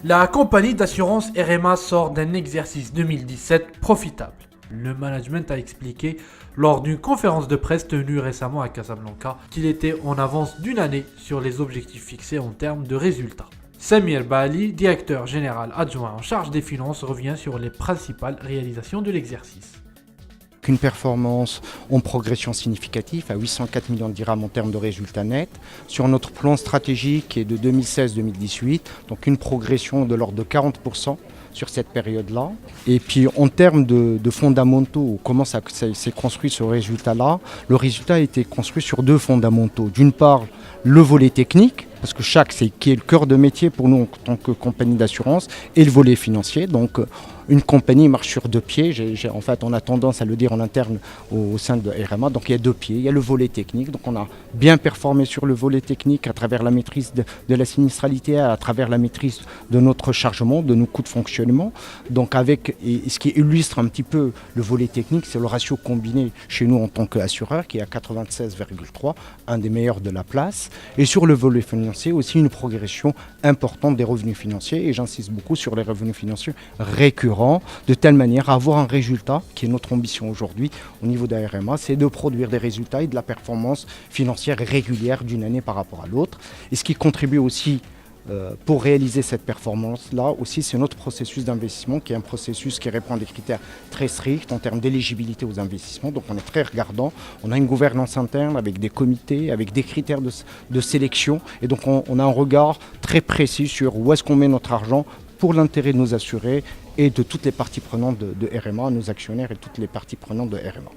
La compagnie d'assurance RMA sort d'un exercice 2017 profitable. Le management a expliqué lors d'une conférence de presse tenue récemment à Casablanca qu'il était en avance d'une année sur les objectifs fixés en termes de résultats. Samir Bali, directeur général adjoint en charge des finances, revient sur les principales réalisations de l'exercice. Une performance en progression significative à 804 millions de dirhams en termes de résultats nets. Sur notre plan stratégique qui est de 2016-2018, donc une progression de l'ordre de 40% sur cette période-là. Et puis en termes de fondamentaux, comment ça s'est construit ce résultat-là? Le résultat a été construit sur deux fondamentaux. D'une part, le volet technique, parce que c'est qui est le cœur de métier pour nous en tant que compagnie d'assurance, et le volet financier. Donc une compagnie marche sur deux pieds. En fait, on a tendance à le dire en interne au sein de RMA. Donc il y a deux pieds. Il y a le volet technique. Donc on a bien performé sur le volet technique à travers la maîtrise de la sinistralité, à travers la maîtrise de notre chargement, de nos coûts de fonctionnement. Donc et ce qui illustre un petit peu le volet technique, c'est le ratio combiné chez nous en tant qu'assureur qui est à 96,3, un des meilleurs de la place. Et sur le volet financier, aussi une progression importante des revenus financiers. Et j'insiste beaucoup sur les revenus financiers récurrents, de telle manière à avoir un résultat, qui est notre ambition aujourd'hui au niveau de la RMA, c'est de produire des résultats et de la performance financière régulière d'une année par rapport à l'autre. Et ce qui contribue aussi pour réaliser cette performance-là aussi, c'est notre processus d'investissement qui est un processus qui répond à des critères très stricts en termes d'éligibilité aux investissements. Donc on est très regardant, on a une gouvernance interne avec des comités, avec des critères de sélection. Et donc on a un regard très précis sur où est-ce qu'on met notre argent pour l'intérêt de nos assurés et de toutes les parties prenantes de RMA, nos actionnaires et toutes les parties prenantes de RMA.